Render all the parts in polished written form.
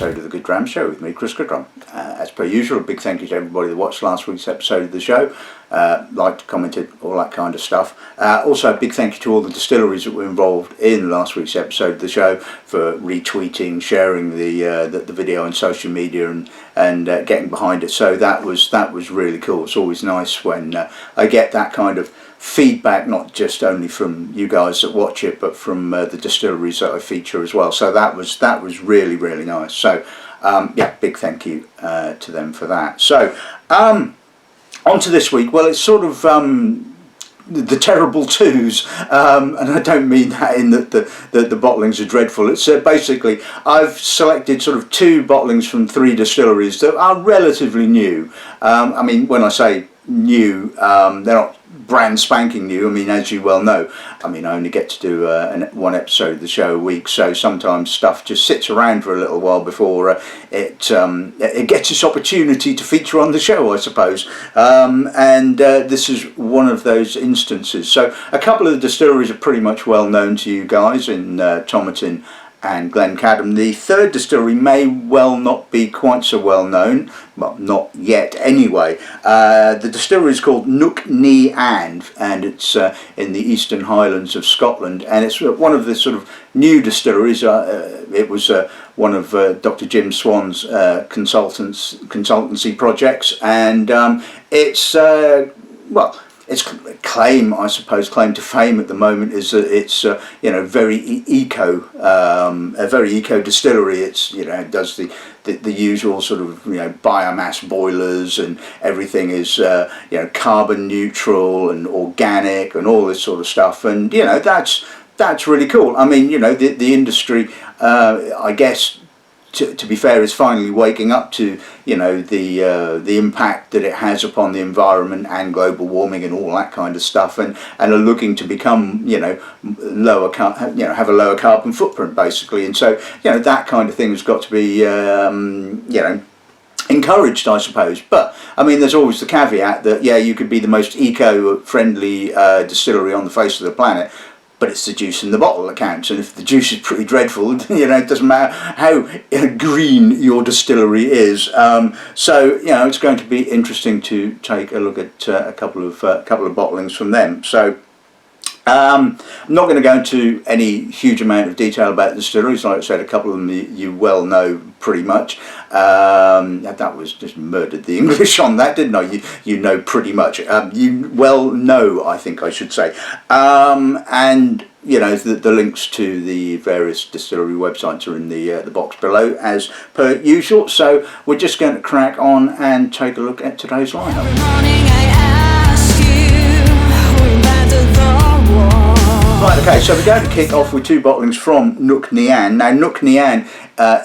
episode of the Goodrum Show with me, Chris Goodrum. As per usual, a big thank you to everybody that watched last week's episode of the show, liked, commented, all that kind of stuff. Also a big thank you to all the distilleries that were involved in last week's episode of the show for retweeting, sharing the video on social media and getting behind it. So that was really cool. It's always nice when I get that kind of feedback, not just only from you guys that watch it, but from the distilleries that I feature as well. So that was really, really nice. So yeah, big thank you to them for that. So on to this week. Well, it's sort of the terrible twos, and I don't mean that in that the bottlings are dreadful. It's basically I've selected sort of 2 bottlings from 3 distilleries that are relatively new. I mean, when I say new, they're not brand spanking new. I mean, as you well know, I mean, I only get to do one episode of the show a week, so sometimes stuff just sits around for a little while before it gets its opportunity to feature on the show, I suppose. And this is one of those instances. So a couple of the distilleries are pretty much well known to you guys in Tomatin and Glencadam. The third distillery may well not be quite so well known, well, not yet anyway. The distillery is called Nc'Nean, and it's in the Eastern Highlands of Scotland, and it's one of the sort of new distilleries. It was one of Dr. Jim Swan's consultancy projects, and it's well, its claim, I suppose, claim to fame at the moment is that it's you know, very a very eco distillery. It's, you know, it does the usual sort of, you know, biomass boilers, and everything is you know, carbon neutral and organic and all this sort of stuff. And you know, that's really cool. I mean, you know, the industry, I guess, to be fair, is finally waking up to, you know, the impact that it has upon the environment and global warming and all that kind of stuff, and are looking to become, you know, have a lower carbon footprint basically. And so, you know, that kind of thing has got to be you know, encouraged, I suppose. But I mean, there's always the caveat that, yeah, you could be the most eco-friendly distillery on the face of the planet, but it's the juice in the bottle that counts. And if the juice is pretty dreadful, you know, it doesn't matter how green your distillery is. So, you know, it's going to be interesting to take a look at a couple of bottlings from them. So I'm not going to go into any huge amount of detail about the distilleries. Like I said, a couple of them you well know pretty much. That was just murdered the English on that, didn't I? You know pretty much. You well know, I think I should say. And you know, the links to the various distillery websites are in the box below, as per usual. So we're just going to crack on and take a look at today's lineup. Right, okay, so we're going to kick off with 2 bottlings from Nc'Nean. Now, Nc'Nean,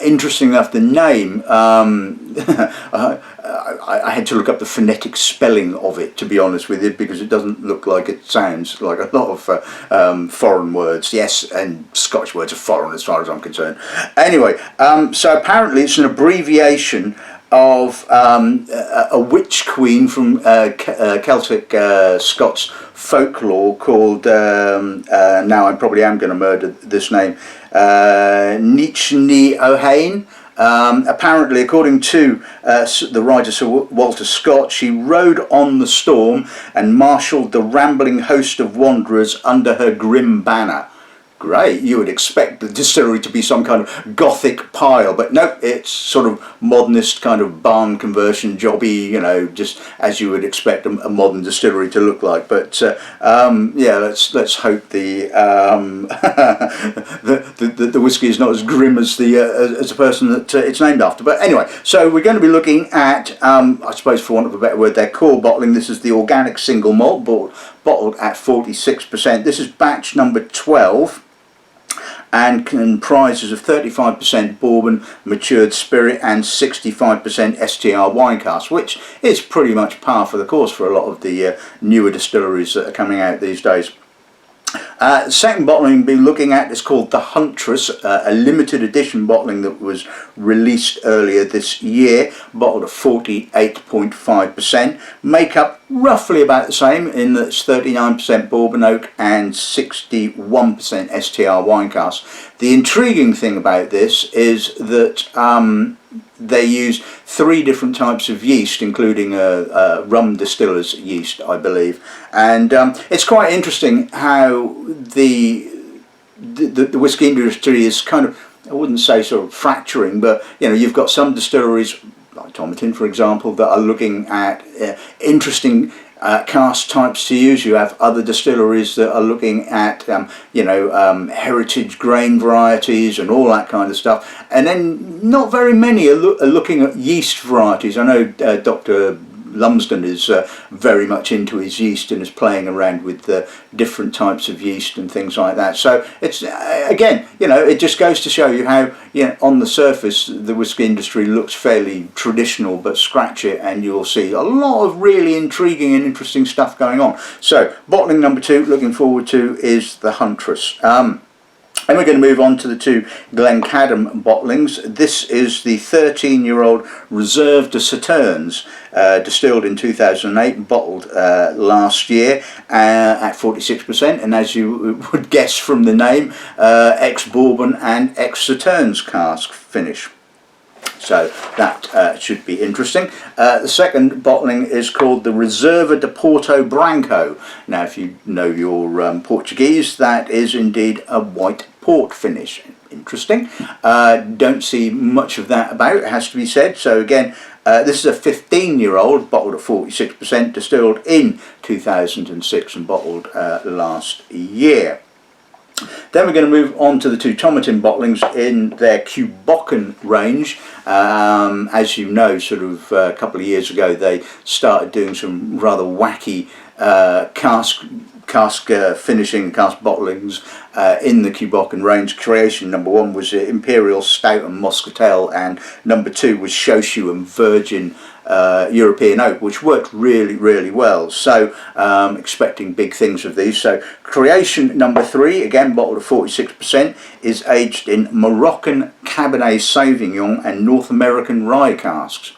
interesting enough, the name, I had to look up the phonetic spelling of it, to be honest with you, because it doesn't look like it sounds, like a lot of foreign words. Yes, and Scottish words are foreign as far as I'm concerned. Anyway, so apparently it's an abbreviation of a witch queen from Celtic Scots folklore called, now I probably am going to murder this name, Nc'Nean. Apparently, according to the writer Sir Walter Scott, she rode on the storm and marshalled the rambling host of wanderers under her grim banner. Great, you would expect the distillery to be some kind of gothic pile, but no, it's sort of modernist kind of barn conversion jobby, you know, just as you would expect a modern distillery to look like. But yeah, let's hope the the whiskey is not as grim as the person that it's named after. But anyway, so we're going to be looking at, I suppose for want of a better word, their core bottling. This is the organic single malt, bottled at 46%. This is batch number 12. And comprises of 35% bourbon, matured spirit, and 65% STR wine cask, which is pretty much par for the course for a lot of the newer distilleries that are coming out these days. The second bottling we'll be looking at is called the Huntress, a limited edition bottling that was released earlier this year, bottled at 48.5%. Makeup roughly about the same in that it's 39% bourbon oak and 61% STR wine cask. The intriguing thing about this is that they use 3 different types of yeast, including a rum distiller's yeast, I believe, and it's quite interesting how the whisky industry is kind of, I wouldn't say sort of fracturing, but you know, you've got some distilleries like Tomatin, for example, that are looking at interesting cask types to use. You have other distilleries that are looking at heritage grain varieties and all that kind of stuff, and then not very many are looking at yeast varieties. I know Dr. Lumsden is very much into his yeast and is playing around with different types of yeast and things like that. So it's again, you know, it just goes to show you how, you know, on the surface the whisky industry looks fairly traditional, but scratch it and you'll see a lot of really intriguing and interesting stuff going on. So bottling number 2, looking forward to, is the Huntress. And we're going to move on to the 2 Glencadam bottlings. This is the 13-year-old Reserva de Sauternes, distilled in 2008, bottled last year at 46%, and as you would guess from the name, ex-bourbon and ex-Sauternes cask finish. So that should be interesting. The second bottling is called the Reserva de Porto Branco. Now, if you know your Portuguese, that is indeed a white port finish. Interesting. Don't see much of that about, it has to be said. So again, this is a 15-year-old, bottled at 46%, distilled in 2006 and bottled last year. Then we're going to move on to the 2 Tomatin bottlings in their Bocan range. As you know, sort of a couple of years ago, they started doing some rather wacky cask finishing, cask bottlings in the Bocan range. Creation number 1 was Imperial Stout and Muscatel, and number 2 was Shoshu and Virgin European Oak, which worked really well. So expecting big things of these. So Creation number 3, again bottled at 46%, is aged in Moroccan Cabernet Sauvignon and North American rye casks.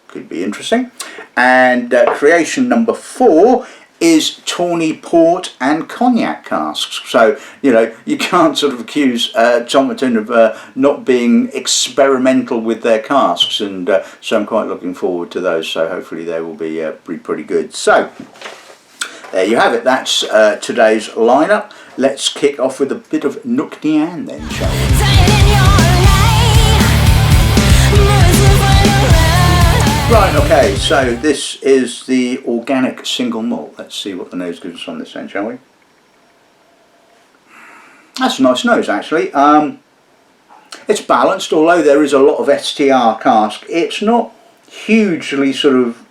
Could be interesting. And Creation number 4 is tawny port and cognac casks. So, you know, you can't sort of accuse Tomatin of not being experimental with their casks, and so I'm quite looking forward to those. So hopefully they will be pretty good. So there you have it. That's today's lineup. Let's kick off with a bit of Nc'Nean then, shall we? Right, okay, so this is the organic single malt. Let's see what the nose gives us on this end, shall we? That's a nice nose, actually. It's balanced, although there is a lot of STR cask. It's not hugely sort of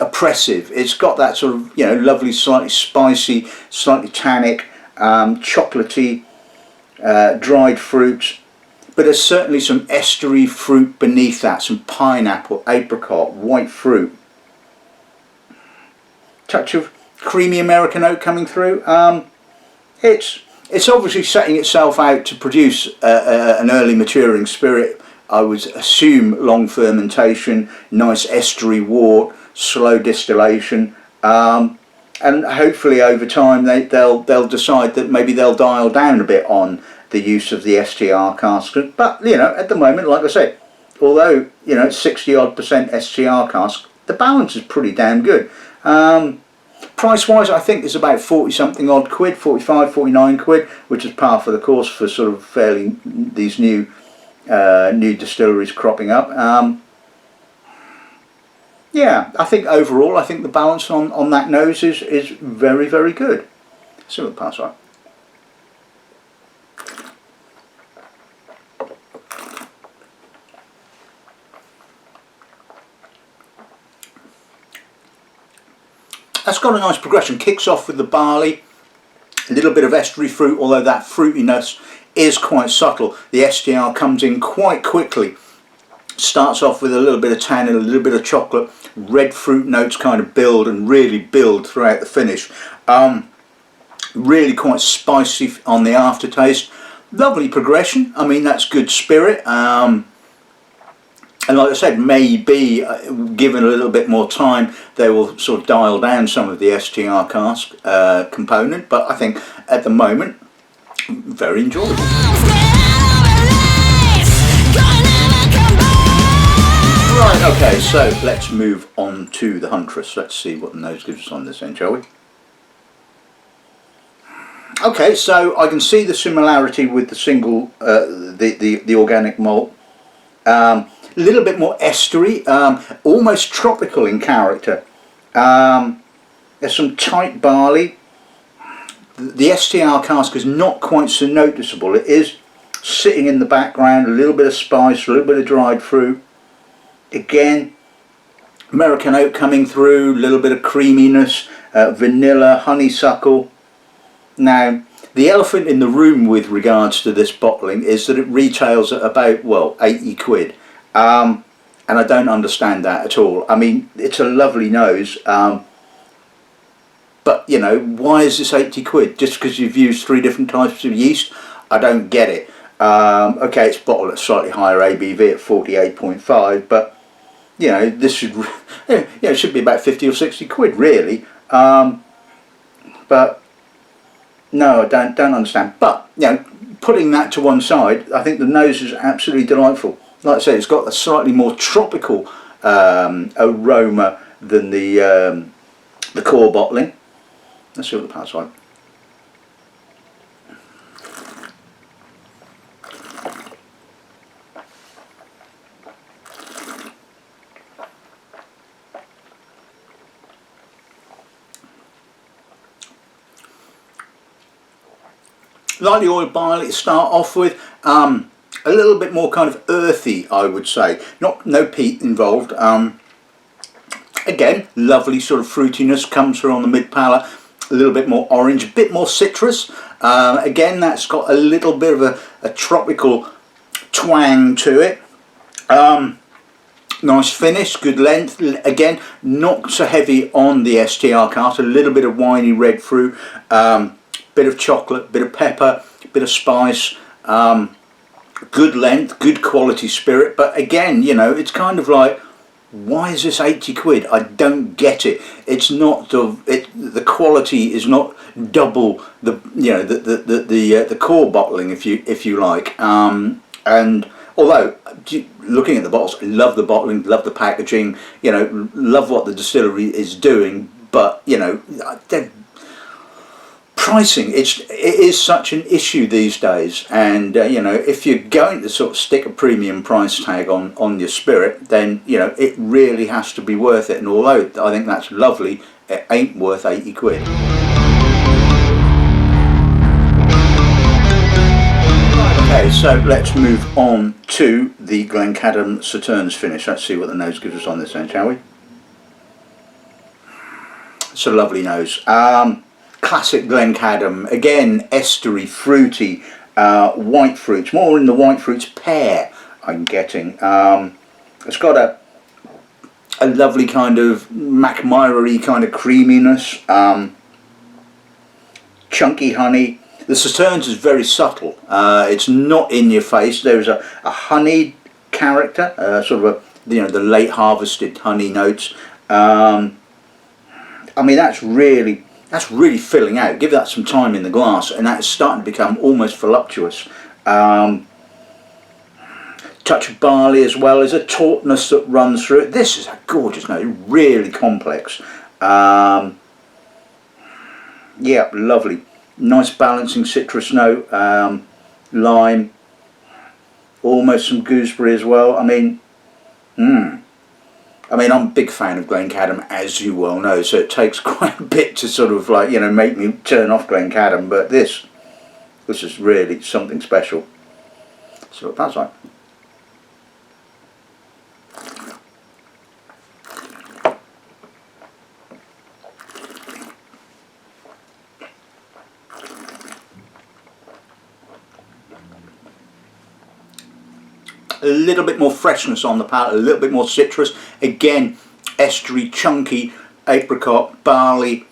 oppressive. It's got that sort of, you know, lovely, slightly spicy, slightly tannic, chocolatey, dried fruits. But there's certainly some estery fruit beneath that, some pineapple, apricot, white fruit. Touch of creamy American oak coming through. It's obviously setting itself out to produce an early maturing spirit. I would assume long fermentation, nice estery wort, slow distillation, and hopefully over time they'll decide that maybe they'll dial down a bit on the use of the STR cask. But you know, at the moment, like I said, although you know it's 60-odd% STR cask, the balance is pretty damn good. Price wise, I think it's about 40-something odd quid, 45, 49 quid, which is par for the course for sort of fairly these new distilleries cropping up. Yeah, I think overall, I think the balance on that nose is very good. Let's see what the pass are. That's got a nice progression. Kicks off with the barley, a little bit of estery fruit, although that fruitiness is quite subtle. The STR comes in quite quickly. Starts off with a little bit of tannin, a little bit of chocolate. Red fruit notes kind of build and really build throughout the finish. really quite spicy on the aftertaste. Lovely progression. I mean, that's good spirit. And like I said, maybe given a little bit more time, they will sort of dial down some of the STR cask component. But I think at the moment, very enjoyable. Right, okay, so let's move on to the Huntress. Let's see what the nose gives us on this end, shall we? Okay, so I can see the similarity with the single, the organic malt. A little bit more estery, almost tropical in character. There's some tight barley. The STR cask is not quite so noticeable. It is sitting in the background, a little bit of spice, a little bit of dried fruit. Again, American oak coming through, a little bit of creaminess, vanilla, honeysuckle. Now, the elephant in the room with regards to this bottling is that it retails at about, well, 80 quid. And I don't understand that at all. I mean, it's a lovely nose, but, you know, why is this 80 quid? Just because you've used 3 different types of yeast? I don't get it. Okay, it's bottled at slightly higher ABV at 48.5, but, you know, this should, it should be about 50 or 60 quid, really. But no, I don't understand. But, you know, putting that to one side, I think the nose is absolutely delightful. Like I say, it's got a slightly more tropical aroma than the core bottling. Let's see what the palate like. Lightly oiled barley to start off with, a little bit more kind of earthy, I would say. No peat involved. Again, lovely sort of fruitiness comes through on the mid palate. A little bit more orange, a bit more citrus. Again, that's got a little bit of a tropical twang to it. Nice finish, good length. Again, not so heavy on the STR cask. A little bit of winey red fruit. Bit of chocolate, bit of pepper, bit of spice, good length, good quality spirit. But again, you know, it's kind of like, why is this 80 quid? I don't get it. It's not the quality is not double the, you know, the core bottling, if you like. And although looking at the bottles, I love the bottling, love the packaging, you know, love what the distillery is doing. But you know, pricing, it is such an issue these days, and you know, if you're going to sort of stick a premium price tag on your spirit, then you know it really has to be worth it. And although I think that's lovely, it ain't worth 80 quid. Okay, so let's move on to the Glencadam Sauternes finish. Let's see what the nose gives us on this end, shall we? It's a lovely nose. Classic Glencadam, again estery, fruity, white fruits, more in the white fruits pear I'm getting. It's got a lovely kind of McMyra-y kind of creaminess, chunky honey. The Sauternes is very subtle, it's not in your face. There's a honeyed character, sort of you know, the late harvested honey notes. I mean, that's really filling out. Give that some time in the glass and that's starting to become almost voluptuous. Touch of barley as well. There's a tautness that runs through it. This is a gorgeous note, really complex. Yeah, lovely. Nice balancing citrus note, lime, almost some gooseberry as well. I mean, I'm a big fan of Glencadam, as you well know, so it takes quite a bit to sort of like, you know, make me turn off Glencadam, but this is really something special. So what that's like. A little bit more freshness on the palate, a little bit more citrus. Again, estery, chunky, apricot, barley.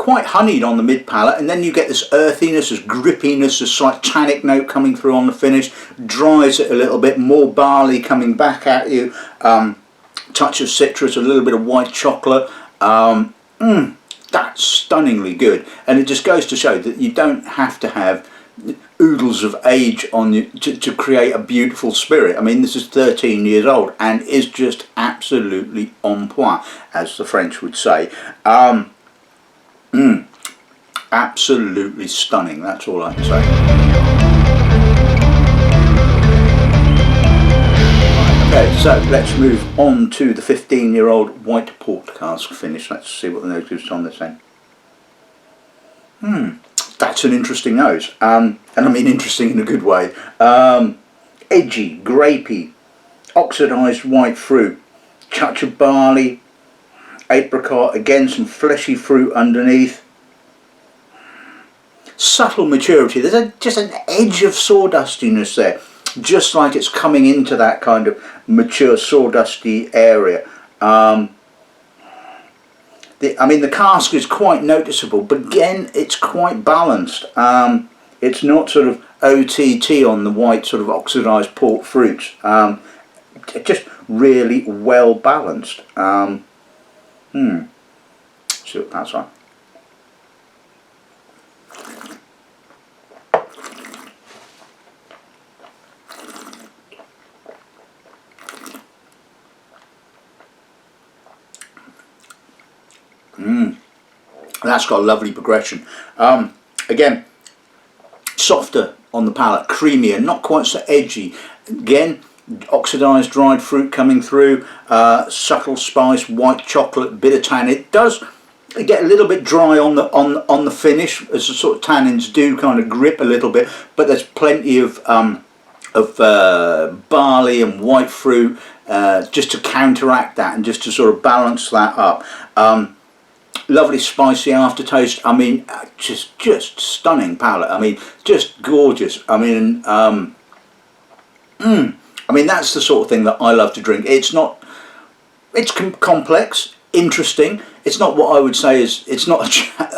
quite honeyed on the mid palate, and then you get this earthiness, this grippiness, a slight tannic note coming through on the finish, dries it a little bit, more barley coming back at you, touch of citrus, a little bit of white chocolate. That's stunningly good, and it just goes to show that you don't have to have oodles of age on you to create a beautiful spirit. I mean, this is 13 years old and is just absolutely on point, as the French would say. Absolutely stunning, that's all I can say. Okay, so let's move on to the 15-year-old white port cask finish. Let's see what the nose gives on this end. That's an interesting nose, and I mean interesting in a good way. Edgy, grapey, oxidised white fruit, touch of barley, apricot, again some fleshy fruit underneath. Subtle maturity, there's just an edge of sawdustiness there, just like it's coming into that kind of mature sawdusty area. I mean, the cask is quite noticeable, but again, it's quite balanced. It's not sort of OTT on the white sort of oxidised port fruits. Just really well balanced. See what that's like. That's got a lovely progression. Again, softer on the palate, creamier, not quite so edgy. Again, oxidised dried fruit coming through, subtle spice, white chocolate, bit of tannin. It does get a little bit dry on the finish, as the sort of tannins do kind of grip a little bit, but there's plenty of barley and white fruit just to counteract that and just to sort of balance that up. Lovely spicy aftertaste. I mean, just stunning palate. I mean, just gorgeous. I mean, that's the sort of thing that I love to drink. It's complex, interesting. It's not what I would say is, it's not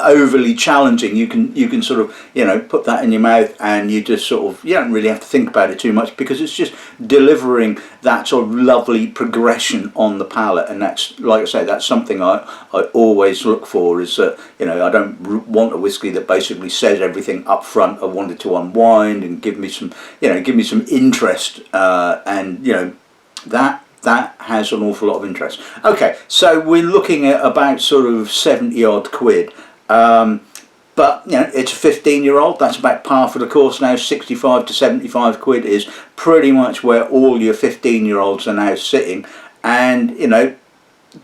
overly challenging. You can sort of, you know, put that in your mouth and you just sort of, you don't really have to think about it too much, because it's just delivering that sort of lovely progression on the palate. And that's, like I say, that's something I always look for, is that, you know, I don't want a whiskey that basically says everything up front. I want it to unwind and give me some, you know, give me some interest, and, you know, that has an awful lot of interest. Okay, so we're looking at about sort of 70 odd quid, but you know, it's a 15-year-old. That's about par for the course now. 65 to 75 quid is pretty much where all your 15-year-olds are now sitting. And you know,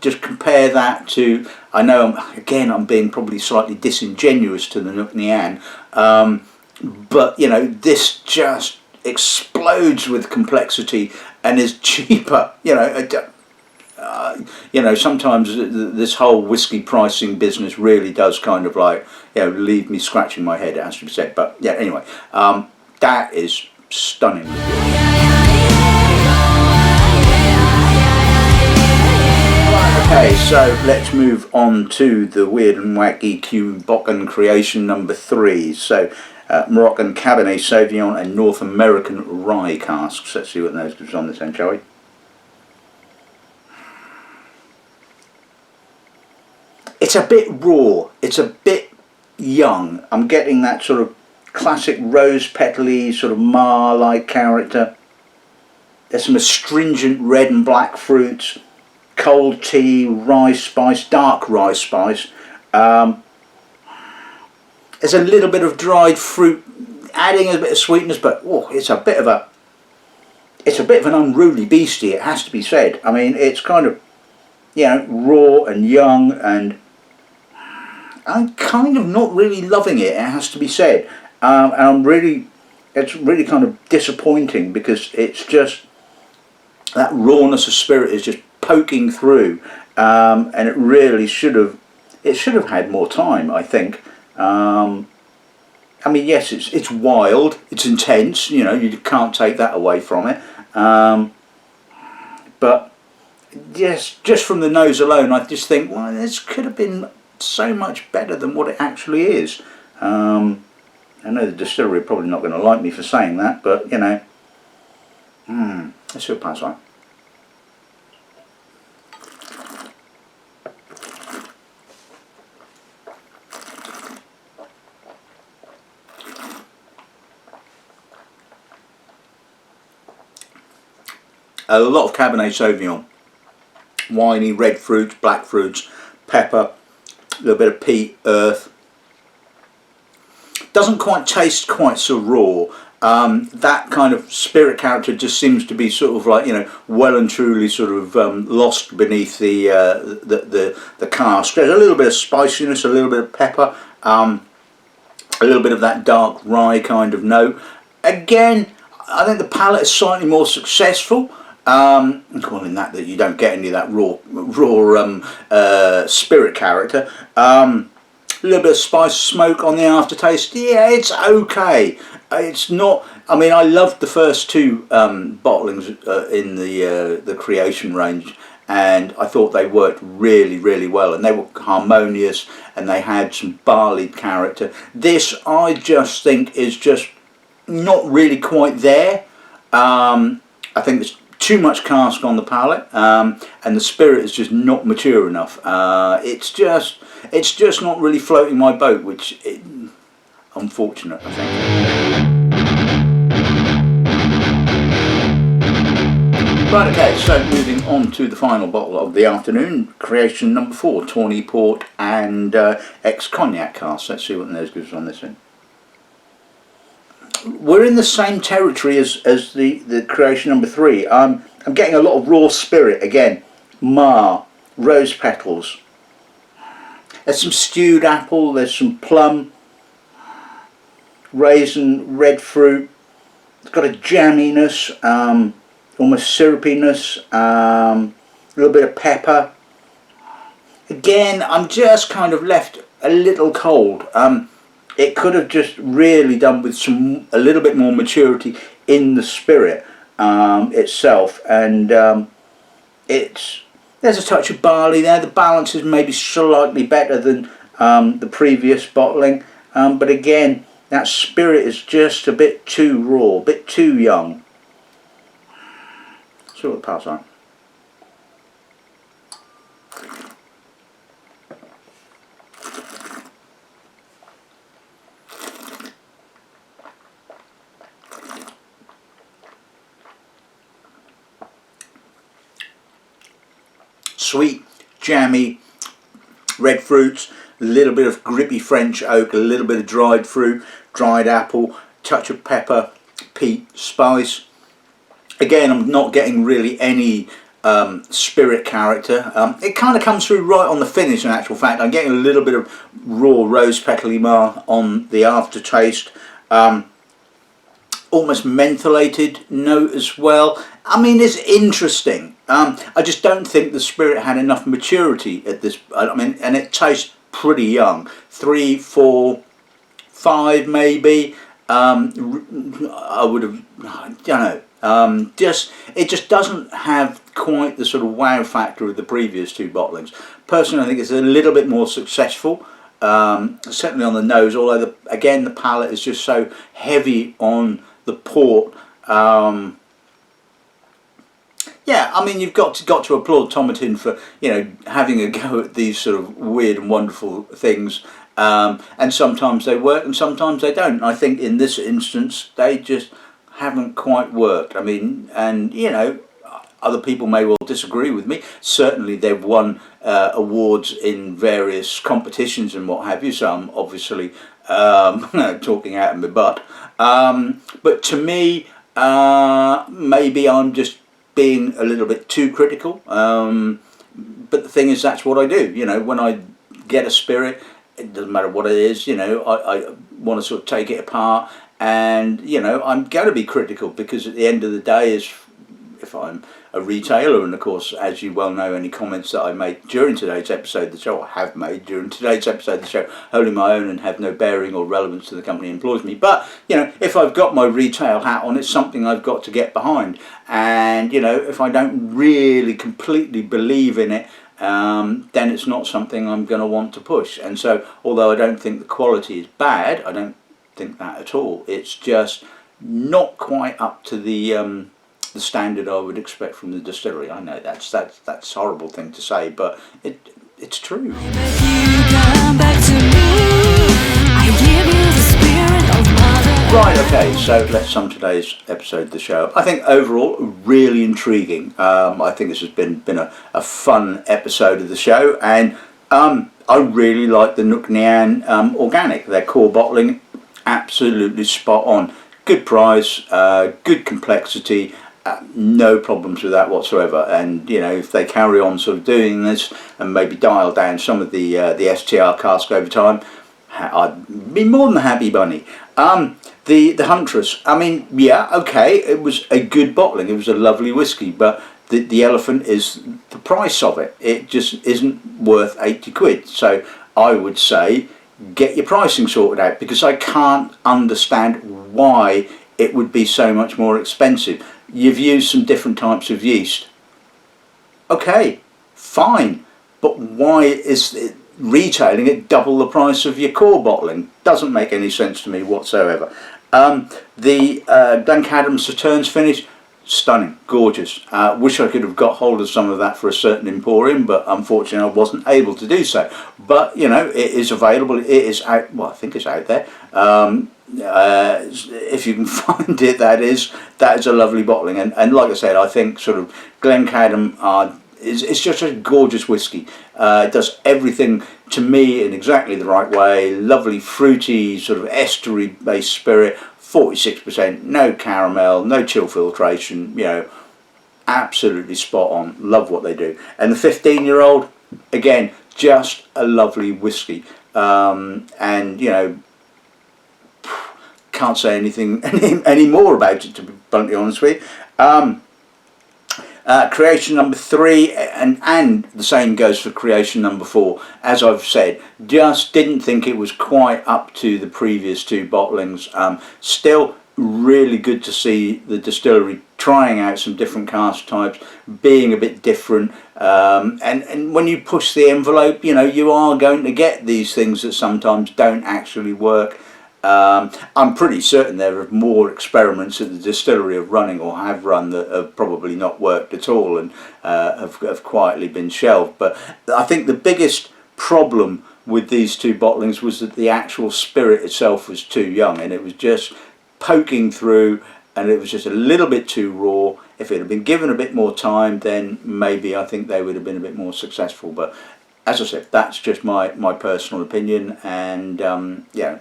just compare that to, I know I'm being probably slightly disingenuous to the Nc'Nean, but you know, this just explodes with complexity and is cheaper. You know, sometimes this whole whiskey pricing business really does kind of like, you know, leave me scratching my head, it has to be said. But yeah, anyway, that is stunning. Okay, so let's move on to the weird and wacky Bocan Creation No3. So Moroccan Cabernet Sauvignon and North American rye casks. Let's see what those gives on this end, shall we? It's a bit raw, it's a bit young. I'm getting that sort of classic rose petally, sort of Mar-like character. There's some astringent red and black fruits, cold tea, rye spice, dark rye spice. There's a little bit of dried fruit, adding a bit of sweetness, but oh, it's a bit of an unruly beastie, it has to be said. I mean, it's kind of, you know, raw and young, and I'm kind of not really loving it, it has to be said. And it's really kind of disappointing, because it's just, that rawness of spirit is just poking through, and it really should have had more time, I think. I mean, yes, it's wild, it's intense, you know, you can't take that away from it, but yes, just from the nose alone, I just think, well, this could have been so much better than what it actually is. I know the distillery are probably not going to like me for saying that, but you know, let's see what pass like. A lot of Cabernet Sauvignon, winey, red fruits, black fruits, pepper, a little bit of peat, earth. Doesn't quite taste quite so raw. That kind of spirit character just seems to be sort of like, you know, well and truly sort of lost beneath the cask. There's a little bit of spiciness, a little bit of pepper, a little bit of that dark rye kind of note. Again, I think the palate is slightly more successful. Calling that you don't get any of that raw spirit character. A little bit of spice, smoke on the aftertaste. Yeah, it's okay. It's not. I mean, I loved the first two bottlings in the Creation range, and I thought they worked really, really well, and they were harmonious, and they had some barley character. This, I just think, is just not really quite there. I think there's too much cask on the palate, and the spirit is just not mature enough. It's just not really floating my boat, which is unfortunate, I think. Right, okay, so moving on to the final bottle of the afternoon, Creation No. 4, Tawny Port and ex-cognac cask. Let's see what the nose gives on this one. We're in the same territory as the Creation No. 3. I'm getting a lot of raw spirit again. Rose petals. There's some stewed apple, there's some plum, raisin, red fruit. It's got a jamminess, almost syrupiness, a little bit of pepper. Again, I'm just kind of left a little cold. It could have just really done with a little bit more maturity in the spirit itself, and there's a touch of barley there. The balance is maybe slightly better than the previous bottling, but again, that spirit is just a bit too raw, a bit too young. So we'll pass on. Sweet, jammy, red fruits, a little bit of grippy French oak, a little bit of dried fruit, dried apple, touch of pepper, peat, spice. Again, I'm not getting really any spirit character. It kind of comes through right on the finish, in actual fact. I'm getting a little bit of raw rose petally on the aftertaste. Almost mentholated note as well. I mean, it's interesting. I just don't think the spirit had enough maturity at this. I mean, and it tastes pretty young. 3, 4, 5 maybe. I would have, I don't know. It just doesn't have quite the sort of wow factor of the previous two bottlings. Personally, I think it's a little bit more successful. Certainly on the nose, although again the palate is just so heavy on the port. Yeah, I mean, you've got to applaud Tomatin for, you know, having a go at these sort of weird and wonderful things, and sometimes they work and sometimes they don't. And I think in this instance they just haven't quite worked. I mean, and you know, other people may well disagree with me. Certainly they've won awards in various competitions and what have you, so I'm obviously talking out of my butt. But to me, maybe I'm just being a little bit too critical, but the thing is, that's what I do. You know, when I get a spirit, it doesn't matter what it is, you know, I want to sort of take it apart, and you know, I'm going to be critical, because at the end of the day, if I'm a retailer, and of course, as you well know, any comments that I made during today's episode of the show, or have made during today's episode of the show, wholly my own and have no bearing or relevance to the company that employs me. But you know, if I've got my retail hat on, it's something I've got to get behind. And you know, if I don't really completely believe in it, then it's not something I'm going to want to push. And so, although I don't think the quality is bad, I don't think that at all. It's just not quite up to the standard I would expect from the distillery. I know that's a horrible thing to say, but it's true. Right, okay, so let's sum today's episode of the show. I think overall, really intriguing. I think this has been a fun episode of the show, and I really like the Nc'Nean Organic. Their core bottling, absolutely spot on. Good price, good complexity, no problems with that whatsoever. And you know, if they carry on sort of doing this and maybe dial down some of the STR cask over time, I'd be more than a happy bunny. The Huntress, I mean, yeah, okay, it was a good bottling, it was a lovely whiskey, but the elephant is the price of it. It just isn't worth 80 quid. So I would say get your pricing sorted out, because I can't understand why it would be so much more expensive. You've used some different types of yeast. Okay, fine, but why is it retailing at double the price of your core bottling? Doesn't make any sense to me whatsoever. The Glencadam Sauternes finish, stunning, gorgeous. Wish I could have got hold of some of that for a certain emporium, but unfortunately I wasn't able to do so. But you know, it is available, it is out, well, I think it's out there. If you can find it, that is a lovely bottling, and like I said, I think sort of Glencadam it's just a gorgeous whiskey. It does everything to me in exactly the right way. Lovely fruity sort of estuary based spirit, 46%, no caramel, no chill filtration, you know, absolutely spot on. Love what they do. And the 15-year-old, again, just a lovely whiskey. And you know, can't say anything any more about it, to be bluntly honest with you. Creation number 3, and the same goes for creation number 4. As I've said, just didn't think it was quite up to the previous 2 bottlings. Still really good to see the distillery trying out some different cask types, being a bit different, and when you push the envelope, you know, you are going to get these things that sometimes don't actually work. I'm pretty certain there are more experiments that the distillery are running or have run that have probably not worked at all, and have quietly been shelved. But I think the biggest problem with these 2 bottlings was that the actual spirit itself was too young, and it was just poking through, and it was just a little bit too raw. If it had been given a bit more time, then maybe I think they would have been a bit more successful. But as I said, that's just my personal opinion, and yeah,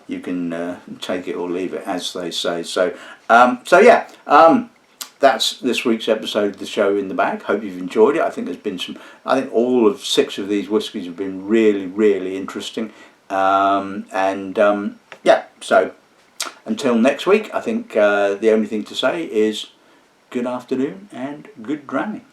you can take it or leave it, as they say. So yeah, that's this week's episode of the show in the bag. Hope you've enjoyed it. I think there's been some. I think all of 6 of these whiskies have been really interesting, yeah. So until next week, I think the only thing to say is good afternoon and good dramming.